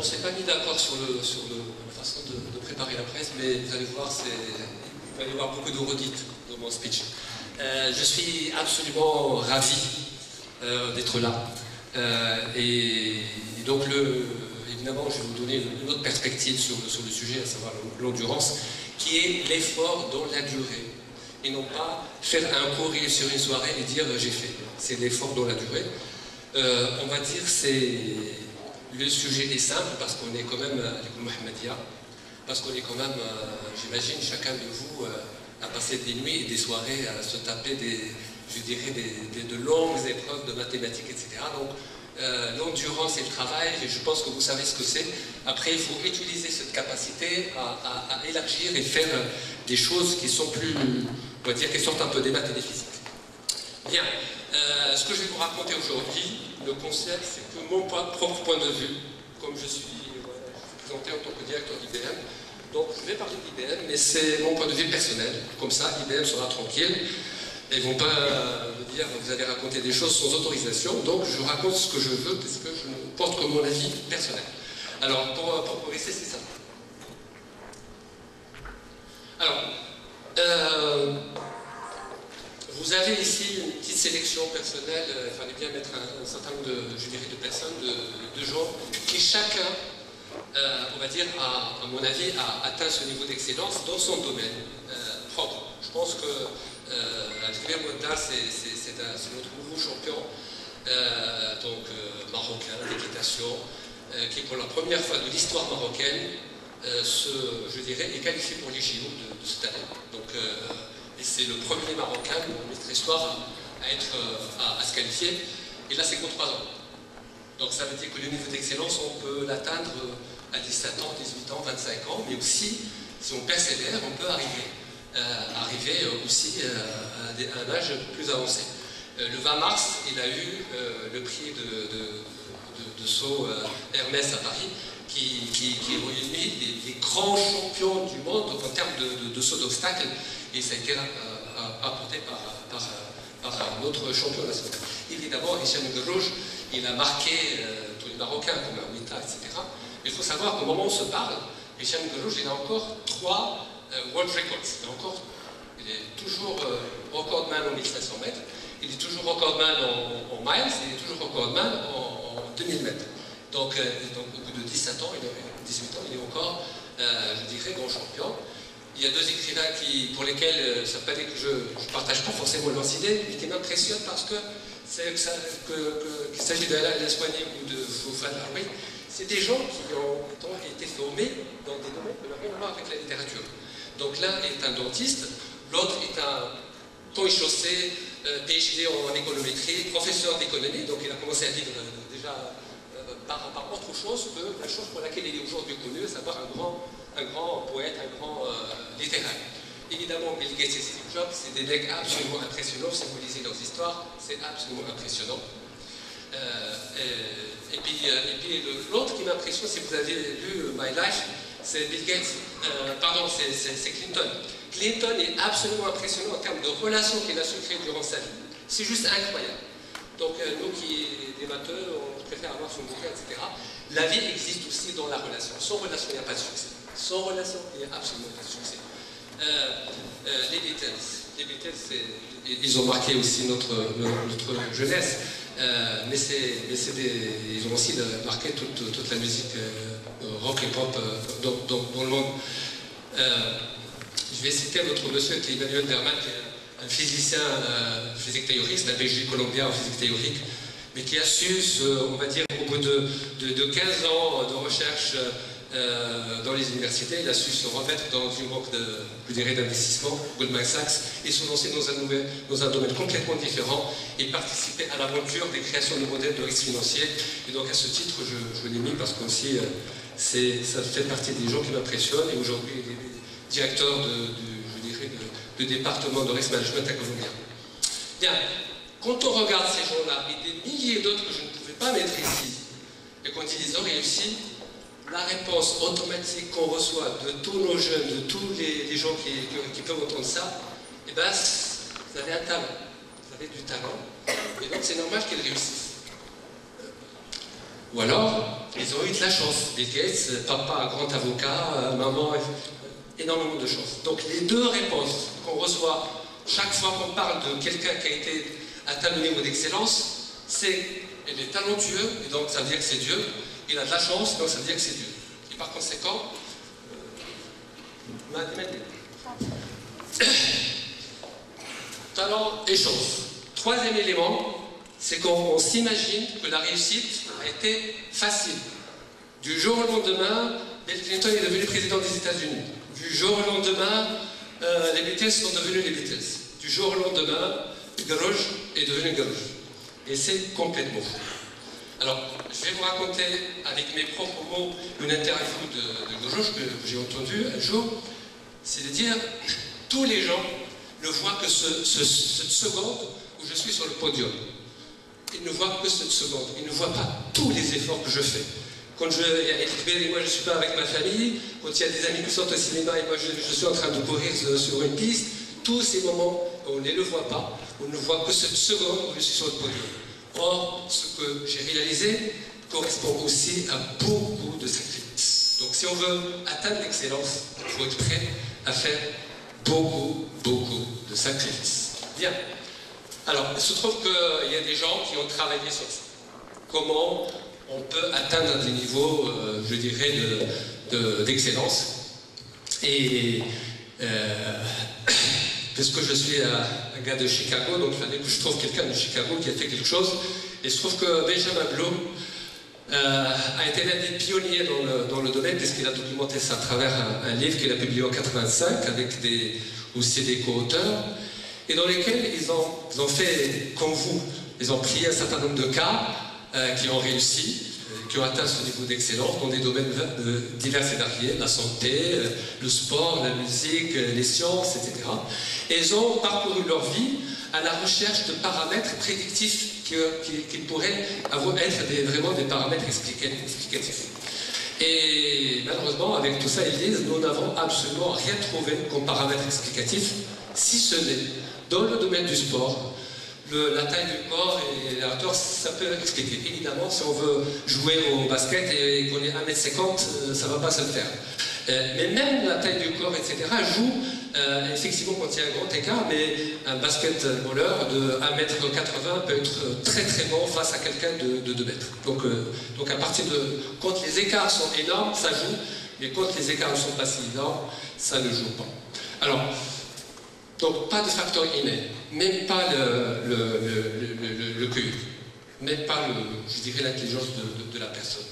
on ne s'est pas mis d'accord sur la façon de préparer la presse, mais vous allez voir, il va y avoir beaucoup de redites dans mon speech. Je suis absolument ravi d'être là. Et donc, évidemment, je vais vous donner une autre perspective sur le sujet, à savoir l'endurance, qui est l'effort dans la durée. Et non pas faire un cours sur une soirée et dire j'ai fait. C'est l'effort dans la durée. On va dire le sujet est simple parce qu'on est quand même à l'école Mohammedia, parce qu'on est quand même, j'imagine, chacun de vous a passé des nuits et des soirées à se taper de longues épreuves de mathématiques, etc. Donc l'endurance et le travail, je pense que vous savez ce que c'est. Après, il faut utiliser cette capacité à élargir et faire des choses qui sont plus, on va dire, qui sortent un peu des maths et des physiques. Bien, ce que je vais vous raconter aujourd'hui, le concept, c'est que mon propre point de vue, comme je suis présenté en tant que directeur d'IBM, donc je vais parler d'IBM, mais c'est mon point de vue personnel. Comme ça, IBM sera tranquille. Ils ne vont pas me dire vous allez raconter des choses sans autorisation, donc je raconte ce que je veux parce que je ne porte que mon avis personnel. Alors, pour progresser, c'est ça. Alors, vous avez ici une petite sélection personnelle, il fallait bien mettre un certain nombre de personnes, de gens qui chacun, on va dire, à mon avis, a atteint ce niveau d'excellence dans son domaine propre. Je pense que Adrien Monda, c'est notre nouveau champion, marocain d'équitation, qui pour la première fois de l'histoire marocaine, je dirais, est qualifié pour les JO de cette année. Donc, et c'est le premier Marocain de notre histoire à se qualifier, et là c'est qu'aux 3 ans. Donc ça veut dire que le niveau d'excellence, on peut l'atteindre à 17 ans, 18 ans, 25 ans, mais aussi, si on persévère, on peut arriver aussi à un âge plus avancé. Le 20 mars, il a eu le prix de saut Hermès à Paris, qui réunit les grands champions du monde en termes de saut d'obstacles, et ça a été apporté par un autre champion national. Évidemment, Hicham Guerrouj, il a marqué tous les Marocains comme un Mita, etc. Il faut savoir qu'au moment où on se parle, Hicham Guerrouj, il a encore 3 World Records. Il est toujours recordman en 1500 mètres, il est toujours recordman en miles, il est toujours recordman en 2000 mètres. Donc au bout de 17 ans, 18 ans, il est encore, je dirais, grand champion. Il y a 2 écrivains pour lesquels ça peut être que je ne partage pas forcément leurs idées, mais qui m'impressionnent parce que qu'il s'agit de Alain Soigné ou de Fofana Haroui, c'est des gens qui ont été formés dans des domaines qui n'ont rien à voir avec la littérature. Donc l'un est un dentiste, l'autre est un pont et chaussée, PhD en économétrie, professeur d'économie, donc il a commencé à vivre déjà par autre chose que la chose pour laquelle il est aujourd'hui connu, à savoir un grand poète, un grand littéraire. Évidemment, Bill Gates et Steve Jobs, c'est des mecs absolument impressionnants. Si vous lisez leurs histoires, c'est absolument impressionnant. Et puis l'autre qui m'impressionne, si vous avez lu My Life, c'est Bill Gates, c'est Clinton. Clinton est absolument impressionnant en termes de relations qu'il a su créer durant sa vie. C'est juste incroyable. Donc nous qui des matheux, on préfère avoir son bouquin, etc. La vie existe aussi dans la relation. Sans relation, il n'y a pas de succès. Sans relation, il n'y a absolument pas de succès. Les Beatles, ils ont marqué aussi notre jeunesse, mais ils ont aussi marqué toute la musique rock et pop dans le monde. Je vais citer notre monsieur qui est Emmanuel Derman, qui est un physicien physique théorique, c'est un PhD colombien en physique théorique, mais qui a su, on va dire, au bout de 15 ans de recherche dans les universités, il a su se remettre dans une banque d'investissement, Goldman Sachs, et se lancer dans un domaine complètement différent et participer à l'aventure des créations de modèles de risque financier. Et donc à ce titre, je l'ai mis parce que aussi, ça fait partie des gens qui m'impressionnent, et aujourd'hui il est directeur de département de risk management à Columbia. Bien, quand on regarde ces gens-là et des milliers d'autres que je ne pouvais pas mettre ici, et quand ils ont réussi, la réponse automatique qu'on reçoit de tous nos jeunes, de tous les gens qui peuvent entendre ça, eh bien, vous avez un talent, vous avez du talent, et donc c'est normal qu'ils réussissent. Ou alors, ils ont eu de la chance. Bill Gates, papa, grand avocat, maman, énormément de chance. Donc les deux réponses qu'on reçoit chaque fois qu'on parle de quelqu'un qui a été atteint le niveau d'excellence, c'est il est talentueux, et donc ça veut dire que c'est Dieu. Il a de la chance, donc ça veut dire que c'est Dieu. Et par conséquent, talent et chance. Troisième élément, c'est qu'on s'imagine que la réussite a été facile. Du jour au lendemain, Bill Clinton est devenu président des États-Unis. Du jour au lendemain, les Beatles sont devenus les Beatles. Du jour au lendemain, Garouche est devenu Garouche. Et c'est complètement faux. Alors, je vais vous raconter avec mes propres mots une interview de Garouche que j'ai entendue un jour. C'est de dire, tous les gens ne voient que cette seconde où je suis sur le podium. Ils ne voient que cette seconde. Ils ne voient pas tous les efforts que je fais. Quand il y a Edith Bell et moi je ne suis pas avec ma famille, quand il y a des amis qui sortent au cinéma et moi je suis en train de courir sur une piste, tous ces moments, on ne les voit pas, on ne voit que cette seconde où je suis sur le podium. Or, ce que j'ai réalisé correspond aussi à beaucoup de sacrifices. Donc si on veut atteindre l'excellence, il faut être prêt à faire beaucoup de sacrifices. Bien. Alors, il se trouve qu'il y a des gens qui ont travaillé sur ça. Comment on peut atteindre des niveaux, je dirais, d'excellence. Et puisque je suis un gars de Chicago, donc il fallait que je trouve quelqu'un de Chicago qui a fait quelque chose. Et il se trouve que Benjamin Bloom a été l'un des pionniers dans le domaine, puisqu'il a documenté ça à travers un livre qu'il a publié en 1985, avec aussi des co-auteurs, et dans lesquels ils ont fait, comme vous, ils ont pris un certain nombre de cas qui ont réussi, qui ont atteint ce niveau d'excellence dans des domaines divers et variés, la santé, le sport, la musique, les sciences, etc. Et ils ont parcouru leur vie à la recherche de paramètres prédictifs qui pourraient être vraiment des paramètres explicatifs. Et malheureusement, avec tout ça, ils disent, nous n'avons absolument rien trouvé comme paramètre explicatif, si ce n'est dans le domaine du sport. La taille du corps et la hauteur, ça peut expliquer. Évidemment, si on veut jouer au basket et qu'on est 1m50, ça ne va pas se faire. Mais même la taille du corps, etc., joue, effectivement, quand il y a un grand écart, mais un basketballeur de 1m80 peut être très très bon face à quelqu'un de 2 mètres. Donc à partir de... Quand les écarts sont énormes, ça joue, mais quand les écarts ne sont pas si énormes, ça ne joue pas. Alors, donc pas de facteur inné, même pas le QI, même pas, je dirais, l'intelligence de la personne.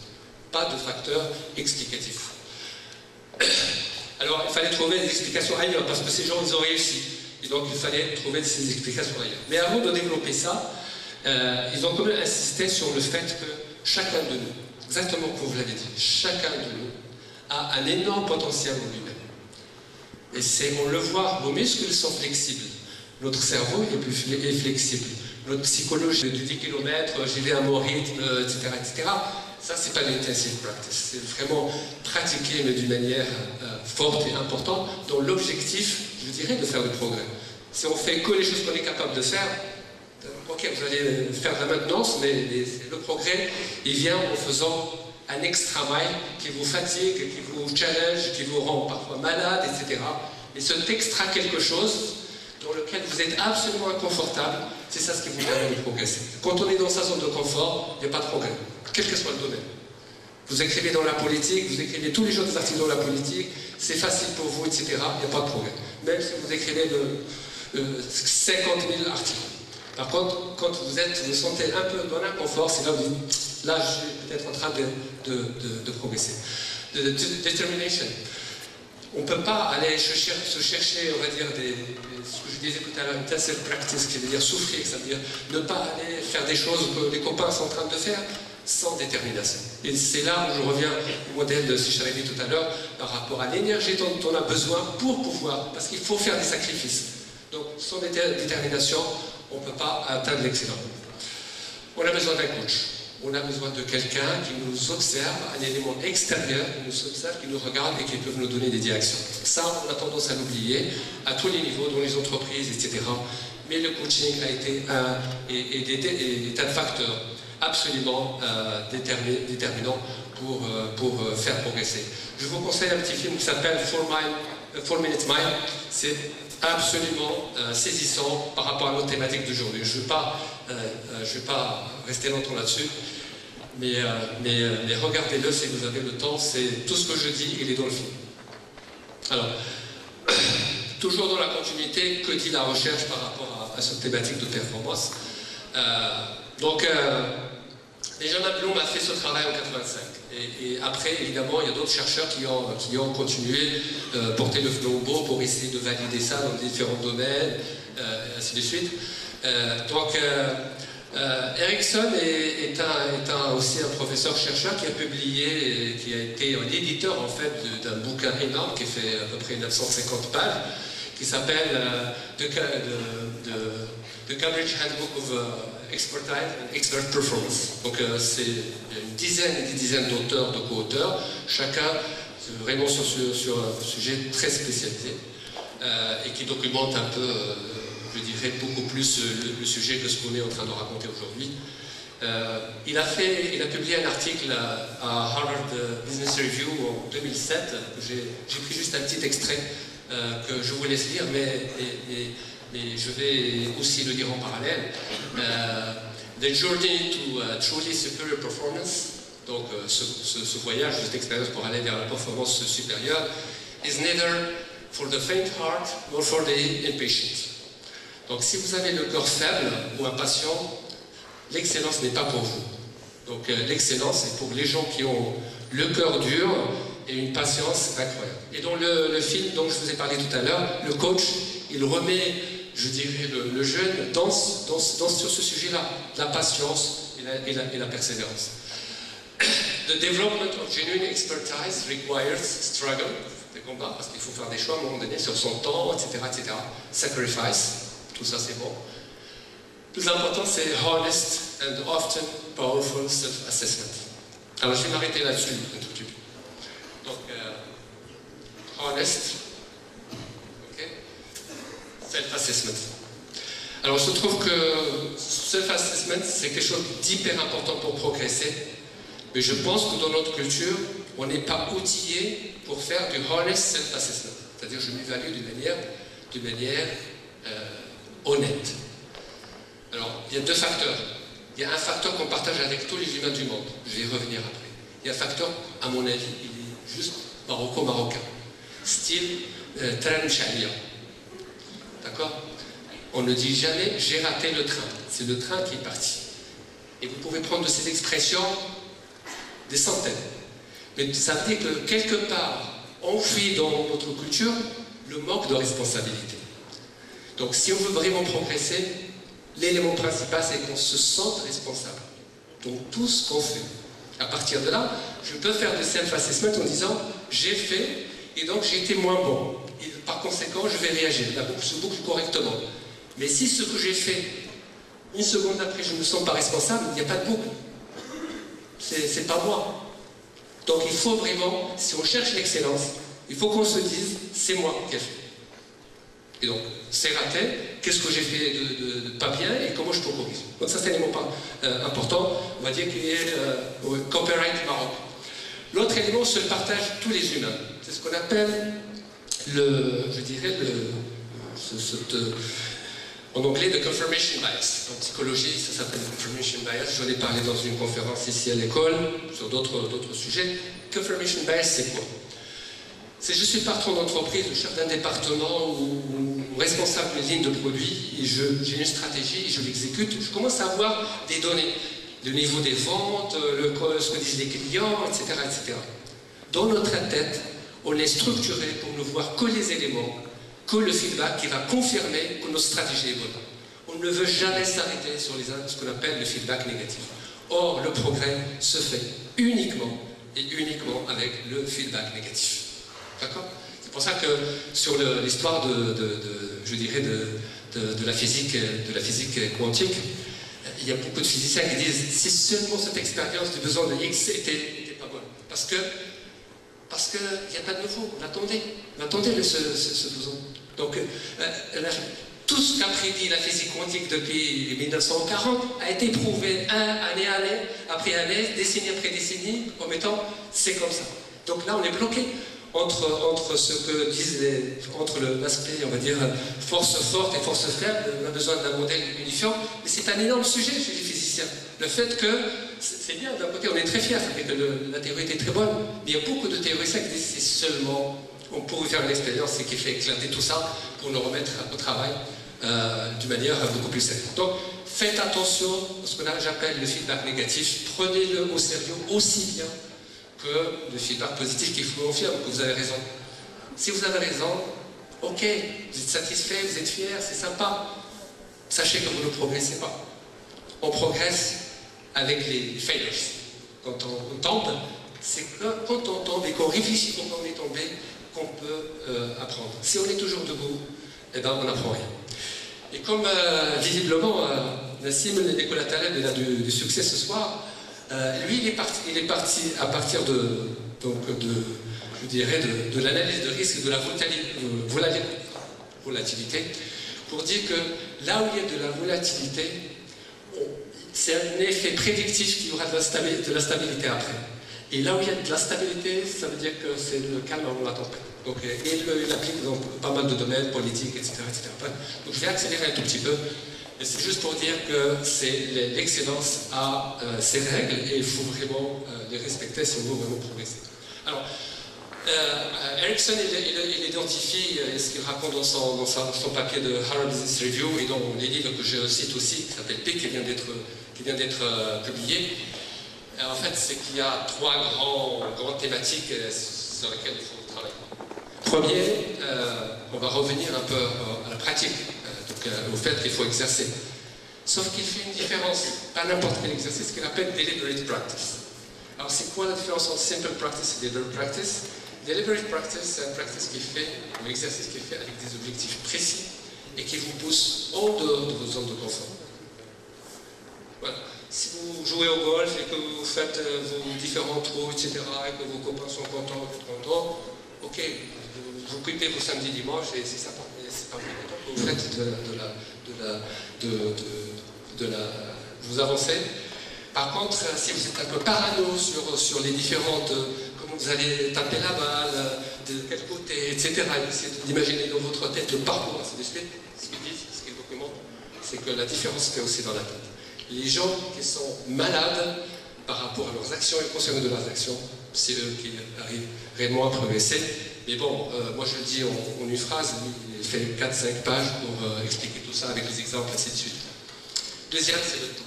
Pas de facteur explicatif. Alors il fallait trouver des explications ailleurs, parce que ces gens, ils ont réussi. Et donc il fallait trouver ces explications ailleurs. Mais avant de développer ça, ils ont quand même insisté sur le fait que chacun de nous, exactement comme vous l'avez dit, chacun de nous a un énorme potentiel en lui-même. Et on le voit, nos muscles sont flexibles. Notre cerveau est flexible. Notre psychologie du 10 km, j'y vais à mon rythme, etc. Ça, c'est pas l'intensive practice. C'est vraiment pratiquer, mais d'une manière forte et importante, dans l'objectif, je dirais, de faire du progrès. Si on fait que les choses qu'on est capable de faire, ok, vous allez faire de la maintenance, mais le progrès, il vient en faisant un extra mile qui vous fatigue, qui vous challenge, qui vous rend parfois malade, etc. Et cet extra quelque chose dans lequel vous êtes absolument inconfortable, c'est ça ce qui vous permet de progresser. Quand on est dans sa zone de confort, il n'y a pas de progrès, quel que soit le domaine. Vous écrivez dans la politique, vous écrivez tous les jours des articles dans la politique, c'est facile pour vous, etc. Il n'y a pas de progrès. Même si vous écrivez 50 000 articles. Par contre, quand vous sentez un peu dans l'inconfort, c'est là où vous dites, là je suis peut-être en train de progresser. Determination. On ne peut pas aller se chercher, on va dire, ce que je disais tout à l'heure, une intensive practice, qui veut dire souffrir, ça veut dire ne pas aller faire des choses que les copains sont en train de faire sans détermination. Et c'est là où je reviens au modèle de ce que j'avais dit tout à l'heure, par rapport à l'énergie dont on a besoin pour pouvoir, parce qu'il faut faire des sacrifices. Donc sans détermination, on ne peut pas atteindre l'excellence. On a besoin d'un coach. On a besoin de quelqu'un qui nous observe, un élément extérieur qui nous observe, qui nous regarde et qui peut nous donner des directions. Ça, on a tendance à l'oublier à tous les niveaux, dans les entreprises, etc. Mais le coaching a été des tas de facteurs. absolument déterminant pour faire progresser. Je vous conseille un petit film qui s'appelle 4 Minute Mind. C'est absolument saisissant par rapport à notre thématique d'aujourd'hui. Je ne vais pas rester longtemps là-dessus, mais regardez-le si vous avez le temps. C'est tout ce que je dis, il est dans le film. Alors, toujours dans la continuité, que dit la recherche par rapport à cette thématique de performance? Benjamin Bloom a fait ce travail en 85. Et après, évidemment, il y a d'autres chercheurs qui ont continué, porté le flambeau pour essayer de valider ça dans différents domaines, et ainsi de suite. Erickson est aussi un professeur-chercheur qui a publié, qui a été un éditeur en fait d'un bouquin énorme qui fait à peu près 950 pages, qui s'appelle The Cambridge Handbook of Expertise and Expert Performance. Donc c'est une dizaine et des dizaines d'auteurs, de co-auteurs, chacun vraiment sur un sujet très spécialisé et qui documente un peu, je dirais, beaucoup plus le sujet que ce qu'on est en train de raconter aujourd'hui. Il a publié un article à Harvard Business Review en 2007. J'ai pris juste un petit extrait que je vous laisse lire, mais je vais aussi le dire en parallèle. The journey to truly superior performance, donc ce voyage, cette expérience pour aller vers la performance supérieure, is neither for the faint heart nor for the impatient. Donc si vous avez le cœur faible ou impatient, l'excellence n'est pas pour vous. Donc l'excellence est pour les gens qui ont le cœur dur et une patience incroyable. Et dans le film dont je vous ai parlé tout à l'heure, le coach, il remet, je dirais, le jeune danse sur ce sujet-là, la patience et la persévérance. The development of genuine expertise requires struggle, des combats, parce qu'il faut faire des choix à un moment donné sur son temps, etc., etc. Sacrifice, tout ça c'est bon. Le plus important c'est honest and often powerful self-assessment. Alors je vais m'arrêter là-dessus un tout petit peu. Donc, honest, ok, self-assessment. Alors je trouve que self-assessment c'est quelque chose d'hyper important pour progresser, mais je pense que dans notre culture, on n'est pas outillé pour faire du honest self-assessment. C'est-à-dire je m'évalue d'une manière honnête. Alors, il y a deux facteurs. Il y a un facteur qu'on partage avec tous les humains du monde. Je vais y revenir après. Il y a un facteur, à mon avis, il est juste marocain. Style train chalia. D'accord? On ne dit jamais j'ai raté le train. C'est le train qui est parti. Et vous pouvez prendre de ces expressions des centaines. Mais ça veut dire que quelque part, on fuit dans notre culture le manque de responsabilité. Donc si on veut vraiment progresser, l'élément principal c'est qu'on se sente responsable. Donc tout ce qu'on fait. À partir de là, je peux faire de self-assessment en disant j'ai fait et donc j'ai été moins bon. Et par conséquent, je vais réagir. La boucle se boucle correctement. Mais si ce que j'ai fait, une seconde après, je ne me sens pas responsable, il n'y a pas de boucle. C'est pas moi. Donc il faut vraiment, si on cherche l'excellence, il faut qu'on se dise c'est moi qui ai fait. Et donc, c'est raté, qu'est-ce que j'ai fait de pas bien et comment je peux corriger. Donc ça c'est un élément important, on va dire qu'il est copyright Maroc. L'autre élément, c'est le partage de tous les humains. C'est ce qu'on appelle je dirais, en anglais, the confirmation bias. En psychologie, ça s'appelle confirmation bias. J'en ai parlé dans une conférence ici à l'école, sur d'autres sujets. Confirmation bias, c'est quoi? C'est je suis patron d'entreprise, chef d'un département ou responsable d'une ligne de produits, et j'ai une stratégie, et je l'exécute, je commence à avoir des données, le niveau des ventes, ce que disent les clients, etc., etc. Dans notre tête, on est structuré pour ne voir que les éléments, que le feedback qui va confirmer que notre stratégie est bonne. On ne veut jamais s'arrêter sur ce qu'on appelle le feedback négatif. Or, le progrès se fait uniquement avec le feedback négatif. D'accord? C'est pour ça que sur l'histoire je dirais de la physique quantique, il y a beaucoup de physiciens qui disent si seulement cette expérience du besoin de X était pas bonne. Parce qu'il n'y a pas de nouveau, on attendait ce besoin. Donc, tout ce qu'a prédit la physique quantique depuis 1940 a été prouvé année après année, décennie après décennie, en mettant c'est comme ça. Donc là, on est bloqué entre ce que disent entre l'aspect, on va dire, force forte et force faible. On a besoin d'un modèle unifiant, mais c'est un énorme sujet chez les physiciens. Le fait que, c'est bien, d'un côté, on est très fiers, ça fait que la théorie était très bonne, mais il y a beaucoup de théoriciens qui disent c'est seulement, on pourrait faire une expérience et qui fait éclater tout ça pour nous remettre au travail d'une manière beaucoup plus sérieuse. Donc, faites attention à ce que j'appelle le feedback négatif, prenez-le au sérieux aussi bien que le feedback positif qui vous confirme que vous avez raison. Si vous avez raison, ok, vous êtes satisfait, vous êtes fier, c'est sympa. Sachez que vous ne progressez pas. On progresse avec les failures. Quand on tombe, c'est quand on tombe et qu'on réfléchit quand on est tombé qu'on peut apprendre. Si on est toujours debout, eh ben, on n'apprend rien. Et comme visiblement Nassim Nicolas Taleb il a du succès ce soir, lui il est parti à partir je dirais de l'analyse de risque et de la volatilité pour dire que là où il y a de la volatilité, c'est un effet prédictif qu'il y aura de la stabilité après. Et là où il y a de la stabilité, ça veut dire que c'est le calme avant la tempête. Donc, il applique dans pas mal de domaines, politiques, etc., etc. Donc je vais accélérer un tout petit peu. C'est juste pour dire que l'excellence a ses règles et il faut vraiment les respecter si on veut vraiment progresser. Alors, Erickson, il identifie ce qu'il raconte dans son papier de Harvard Business Review et dans les livres que je cite aussi, qui s'appelle P, qui vient d'être publié. En fait, c'est qu'il y a trois grandes thématiques sur lesquelles il faut travailler. Premier, on va revenir un peu à la pratique, au fait qu'il faut exercer. Sauf qu'il fait une différence, pas n'importe quel exercice, qu'il appelle deliberate practice. Alors, c'est quoi la différence entre simple practice et deliberate practice? Deliberate practice, c'est un practice un exercice qui est fait avec des objectifs précis et qui vous pousse en dehors de vos zones de confort. Voilà. Si vous jouez au golf et que vous faites vos différents trous, etc., et que vos copains sont contents, ok, vous occupez vos samedis, dimanches, et c'est sympa, mais c'est pas important que vous faites vous avancez. Par contre, si vous êtes un peu parano sur les différentes, comment vous allez taper la balle, de quel côté, etc., essayez d'imaginer dans votre tête le parcours, ainsi de suite, ce qu'ils disent, ce qu'ils documentent, c'est que la différence fait aussi dans la tête. Les gens qui sont malades par rapport à leurs actions et conscients de leurs actions, c'est eux qui arrivent réellement à progresser. Mais bon, moi je le dis en une phrase, il fait 4-5 pages pour expliquer tout ça avec les exemples, ainsi de suite. Deuxième, c'est le temps.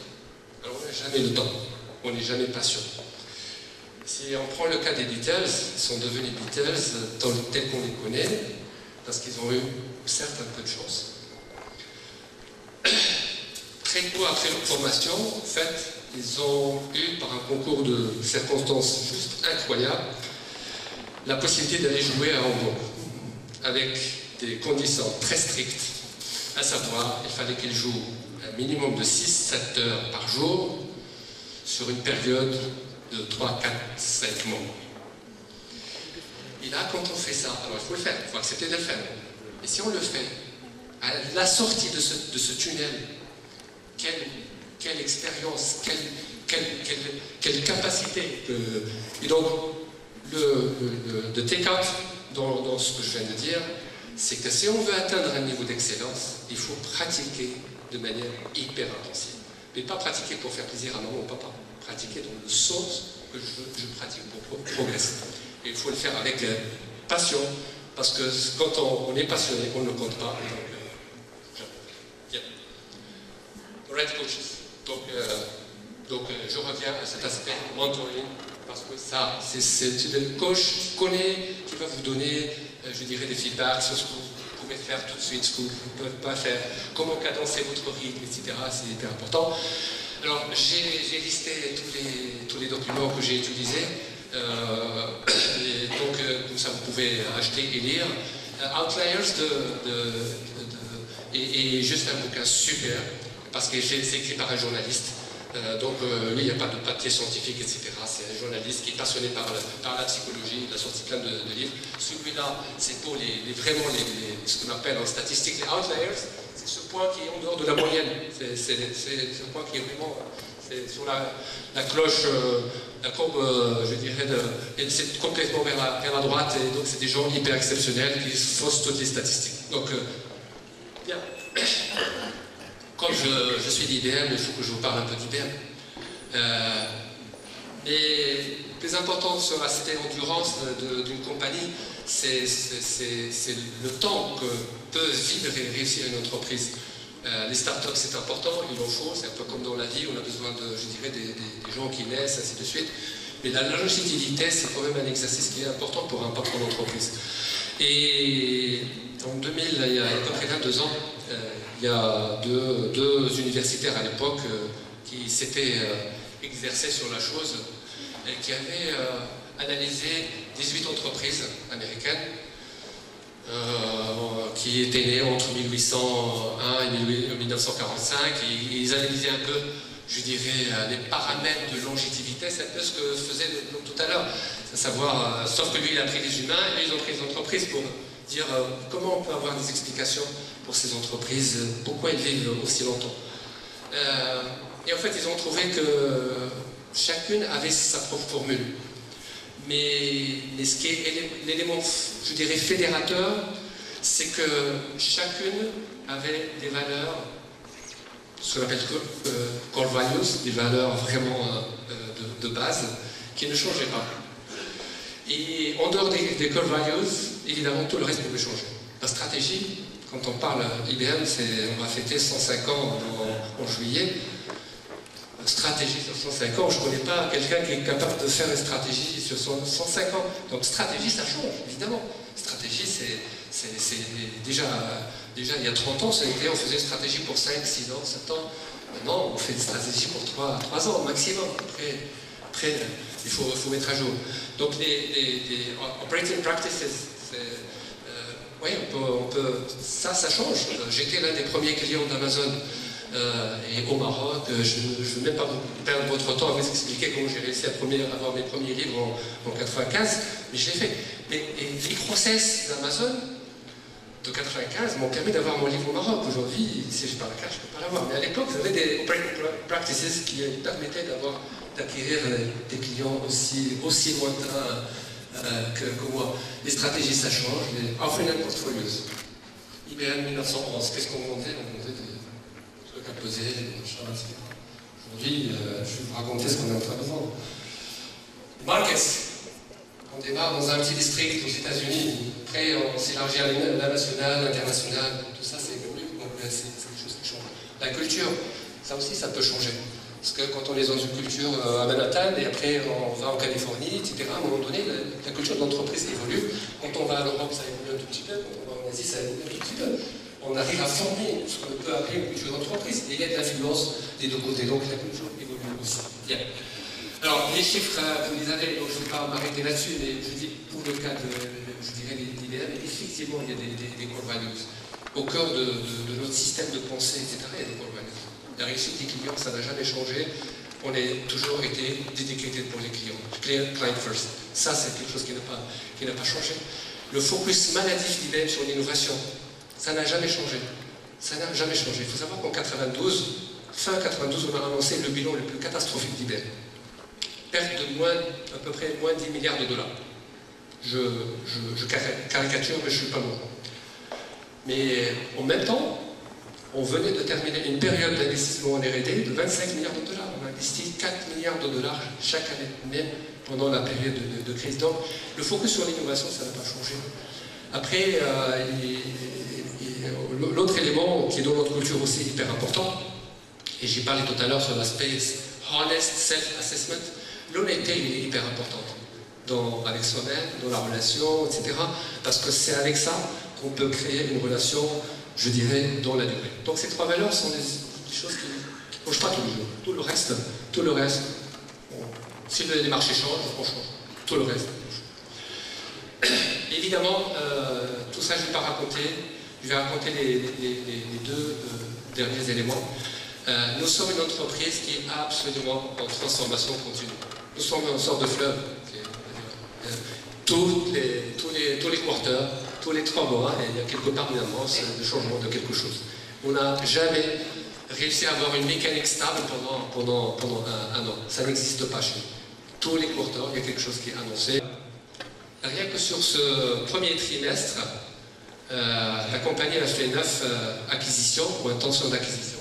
Alors on n'a jamais le temps, on n'est jamais patient. Si on prend le cas des Beatles, ils sont devenus Beatles tels qu'on les connaît, parce qu'ils ont eu certes un peu de chance. Très tôt après leur formation, en fait, ils ont eu, par un concours de circonstances juste incroyables, la possibilité d'aller jouer à Hambourg, avec des conditions très strictes, à savoir, il fallait qu'ils jouent un minimum de 6-7 heures par jour, sur une période de 3, 4, 5 mois. Et là, quand on fait ça, alors il faut le faire, il faut accepter de le faire. Et si on le fait, à la sortie de ce tunnel, quelle expérience, quelle capacité. Et donc, le take-out dans ce que je viens de dire, c'est que si on veut atteindre un niveau d'excellence, il faut pratiquer de manière hyper intensive. Mais pas pratiquer pour faire plaisir à maman ou papa, pratiquer dans le sens que je pratique pour progresser. Et il faut le faire avec passion, parce que quand on est passionné, on ne compte pas. Right coaches. Donc je reviens à cet aspect mentoring, parce que ça, c'est le coach connaît, qui va vous donner, je dirais, des feedbacks sur ce que vous pouvez faire tout de suite, ce que vous ne pouvez pas faire, comment cadencer votre rythme, etc. C'est hyper important. Alors, j'ai listé tous les documents que j'ai utilisés, donc comme ça vous pouvez acheter et lire. Outliers et juste un bouquin super, parce que c'est écrit par un journaliste. Donc lui, il n'y a pas de papier scientifique, etc. C'est un journaliste qui est passionné par la psychologie, il a sorti plein de livres. Celui-là, c'est pour vraiment ce qu'on appelle en statistique les outliers, c'est ce point qui est en dehors de la moyenne. C'est un point qui est vraiment sur la cloche, la courbe, je dirais, et c'est complètement vers la droite, et donc c'est des gens hyper exceptionnels qui faussent toutes les statistiques. Donc, bien. Comme je suis d'IBM, il faut que je vous parle un peu d'IBM. Mais plus important sur l'aspect endurance d'une compagnie, c'est le temps que peut vivre et réussir une entreprise. Les startups, c'est important, il en faut, c'est un peu comme dans la vie, on a besoin de, je dirais, des gens qui naissent, ainsi de suite. Mais la longévité, c'est quand même un exercice qui est important pour un patron d'entreprise. Et en 2000, il y a à peu près 22 ans, il y a deux universitaires à l'époque qui s'étaient exercés sur la chose et qui avaient analysé 18 entreprises américaines qui étaient nées entre 1801 et 1945, et ils analysaient un peu, je dirais, les paramètres de longévité. C'est un peu ce que faisait tout à l'heure, à savoir, sauf que lui il a pris les humains et ils ont pris les entreprises pour dire comment on peut avoir des explications pour ces entreprises, pourquoi elles vivent aussi longtemps. Et en fait, ils ont trouvé que chacune avait sa propre formule. Mais ce qui est l'élément, je dirais, fédérateur, c'est que chacune avait des valeurs, ce qu'on appelle core values, des valeurs vraiment de base, qui ne changeaient pas. Et en dehors des core values, évidemment, tout le reste pouvait changer. La stratégie, quand on parle IBM, on va fêter 105 ans en juillet. Stratégie sur 105 ans, je ne connais pas quelqu'un qui est capable de faire une stratégie sur 105 ans. Donc stratégie, ça change, évidemment. Stratégie, c'est déjà il y a 30 ans, on faisait une stratégie pour 5, 6 ans, 7 ans. Maintenant, on fait une stratégie pour 3 ans maximum. Après il faut mettre à jour. Donc les operating practices, oui, ça change. J'étais l'un des premiers clients d'Amazon. Et au Maroc, je ne veux même pas perdre votre temps à vous expliquer comment j'ai réussi à avoir mes premiers livres en 1995, mais je l'ai fait. Mais les process d'Amazon de 1995 m'ont permis d'avoir mon livre au Maroc. Aujourd'hui, si je parle à carte, je ne peux pas l'avoir. Mais à l'époque, vous avez des operating practices qui permettaient d'acquérir des clients aussi lointains que moi. Les stratégies, ça change. Les offering and portfolios. IBM 1911, qu'est-ce qu'on vendait? On vendait des à peser, aujourd'hui, je vais vous raconter ce qu'on est en train de vendre. Markets. On démarre dans un petit district aux États-Unis. Après, on s'élargit à l'international, l'international, tout ça, c'est évolué. Donc, c'est des choses qui changent. La culture, ça aussi, ça peut changer. Parce que quand on est dans une culture à Manhattan, et après on va en Californie, etc., à un moment donné, la culture de l'entreprise évolue. Quand on va à l'Europe, ça évolue un tout petit peu. Quand on va en Asie, ça évolue un tout petit peu. On arrive à former ce qu'on peut appeler une culture d'entreprise. Et il y a de l'influence des deux côtés. Donc la culture évolue aussi. Bien. Alors, les chiffres, vous les avez, donc je ne vais pas m'arrêter là-dessus, mais je dis, pour le cas je dirais, d'IBM, effectivement, il y a des core values. Au cœur de notre système de pensée, etc., il y a des core values. La réussite des clients, ça n'a jamais changé. On a toujours été dédicated pour les clients. Client first. Ça, c'est quelque chose qui n'a pas changé. Le focus maladif d'IBM sur l'innovation, ça n'a jamais changé. Ça n'a jamais changé. Il faut savoir qu'en 92, fin 92, on a annoncé le bilan le plus catastrophique d'IBM. Perte de à peu près moins 10 milliards de dollars. Je caricature, mais je ne suis pas loin. Mais en même temps, on venait de terminer une période d'investissement en R&D de 25 milliards de dollars. On a investi 4 milliards de dollars chaque année, même pendant la période de crise. Donc, le focus sur l'innovation, ça n'a pas changé. Après, l'autre élément qui est dans notre culture aussi hyper important, et j'ai parlé tout à l'heure sur l'aspect honest self-assessment, l'honnêteté est hyper importante avec soi-même, dans la relation, etc. Parce que c'est avec ça qu'on peut créer une relation, je dirais, dans la durée. Donc ces trois valeurs sont des choses qui ne bougent pas tous les jours. Tout le reste, si les marchés changent, on change. Tout le reste bouge. Évidemment, tout ça je ne vais pas raconter. Je vais raconter les deux derniers éléments. Nous sommes une entreprise qui est absolument en transformation continue. Nous sommes une sorte de fleuve. Tous les quarters, tous les 3 mois, il y a quelque part une annonce de changement de quelque chose. On n'a jamais réussi à avoir une mécanique stable pendant un an. Ça n'existe pas chez nous. Tous les quarters, il y a quelque chose qui est annoncé. Rien que sur ce premier trimestre, la compagnie a fait 9 acquisitions ou intentions d'acquisition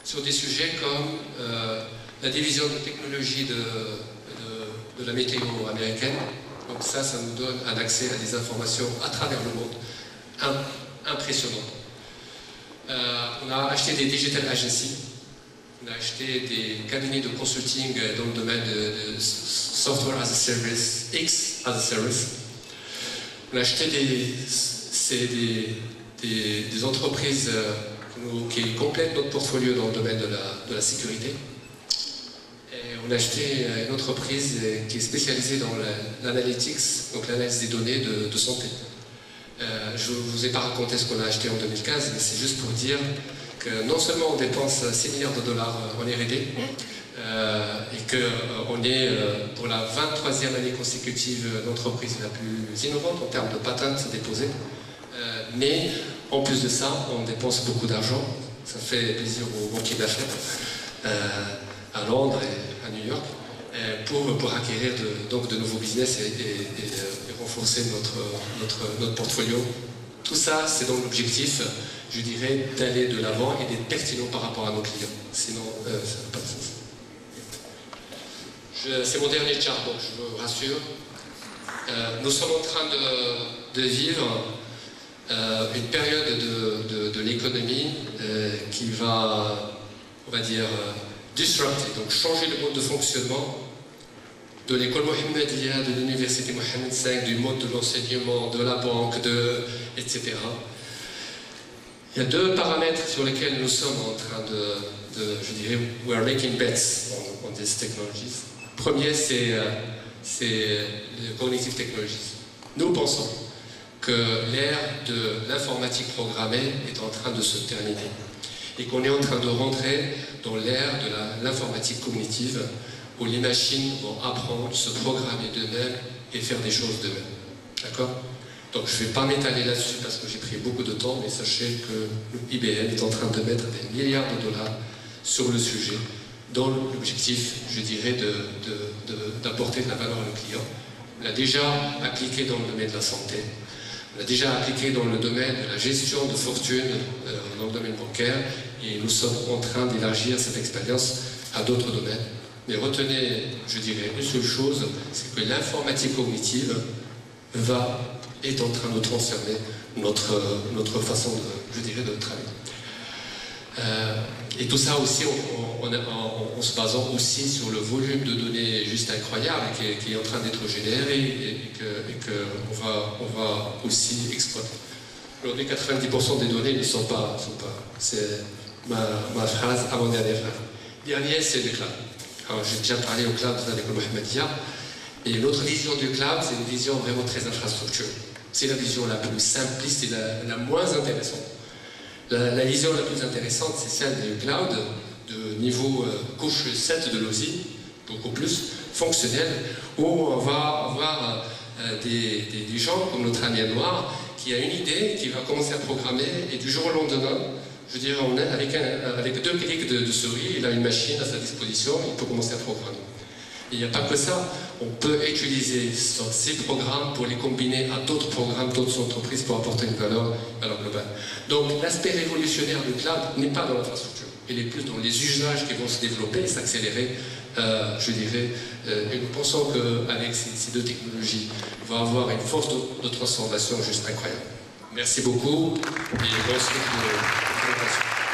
sur des sujets comme la division de technologie de la météo américaine. Donc ça nous donne un accès à des informations à travers le monde impressionnant. On a acheté des digital agencies, on a acheté des cabinets de consulting dans le domaine de software as a service, X as a service. On a acheté des entreprises qui complètent notre portfolio dans le domaine de la sécurité. Et on a acheté une entreprise qui est spécialisée dans l'analytics, donc l'analyse des données de santé. Je ne vous ai pas raconté ce qu'on a acheté en 2015, mais c'est juste pour dire que non seulement on dépense 6 milliards de dollars en R&D, et qu'on est pour la 23e année consécutive l'entreprise la plus innovante en termes de patents déposés, mais en plus de ça, on dépense beaucoup d'argent. Ça fait plaisir aux banquiers d'affaires à Londres et à New York pour acquérir de nouveaux business et renforcer notre portfolio. Tout ça, c'est dans l'objectif, je dirais, d'aller de l'avant et d'être pertinent par rapport à nos clients. Sinon, ça n'a pas de sens. C'est mon dernier chart, donc je vous rassure. Nous sommes en train de vivre une période de l'économie qui va, on va dire, disrupter, donc changer le mode de fonctionnement de l'école Mohammedia, de l'université Mohammed V, du mode de l'enseignement, de la banque, etc. Il y a 2 paramètres sur lesquels nous sommes en train je dirais, we are making bets on these technologies. Premier, c'est les cognitive technologies. Nous pensons que l'ère de l'informatique programmée est en train de se terminer et qu'on est en train de rentrer dans l'ère de l'informatique cognitive où les machines vont apprendre, se programmer d'eux-mêmes et faire des choses d'eux-mêmes. D'accord? Donc je ne vais pas m'étaler là-dessus parce que j'ai pris beaucoup de temps, mais sachez que IBM est en train de mettre des milliards de dollars sur le sujet, dans l'objectif, je dirais, d'apporter de la valeur à nos clients. On l'a déjà appliqué dans le domaine de la santé, on l'a déjà appliqué dans le domaine de la gestion de fortune, dans le domaine bancaire, et nous sommes en train d'élargir cette expérience à d'autres domaines. Mais retenez, je dirais, une seule chose, c'est que l'informatique cognitive est en train de transformer notre façon de travailler. Et tout ça aussi en se basant aussi sur le volume de données juste incroyable qui est en train d'être généré et qu'on va aussi exploiter. Aujourd'hui, 90% des données ne sont pas c'est ma phrase avant-dernière phrase. Dernier, c'est le cloud. Alors, j'ai déjà parlé au cloud de l'école Mohammedia, et notre vision du cloud, c'est une vision vraiment très infrastructure. C'est la vision la plus simpliste et la moins intéressante. La vision la plus intéressante, c'est celle du cloud, de niveau couche 7 de l'OSI, beaucoup plus fonctionnel, où on va avoir des gens comme notre ami noir qui a une idée, qui va commencer à programmer, et du jour au lendemain, je dirais, avec 2 clics de souris, il a une machine à sa disposition, il peut commencer à programmer. Il n'y a pas que ça, on peut utiliser ces programmes pour les combiner à d'autres programmes, d'autres entreprises pour apporter une valeur globale. Donc l'aspect révolutionnaire du cloud n'est pas dans l'infrastructure, il est plus dans les usages qui vont se développer et s'accélérer, je dirais, et nous pensons qu'avec ces 2 technologies, on va avoir une force de transformation juste incroyable. Merci beaucoup et bonne suite de présentation.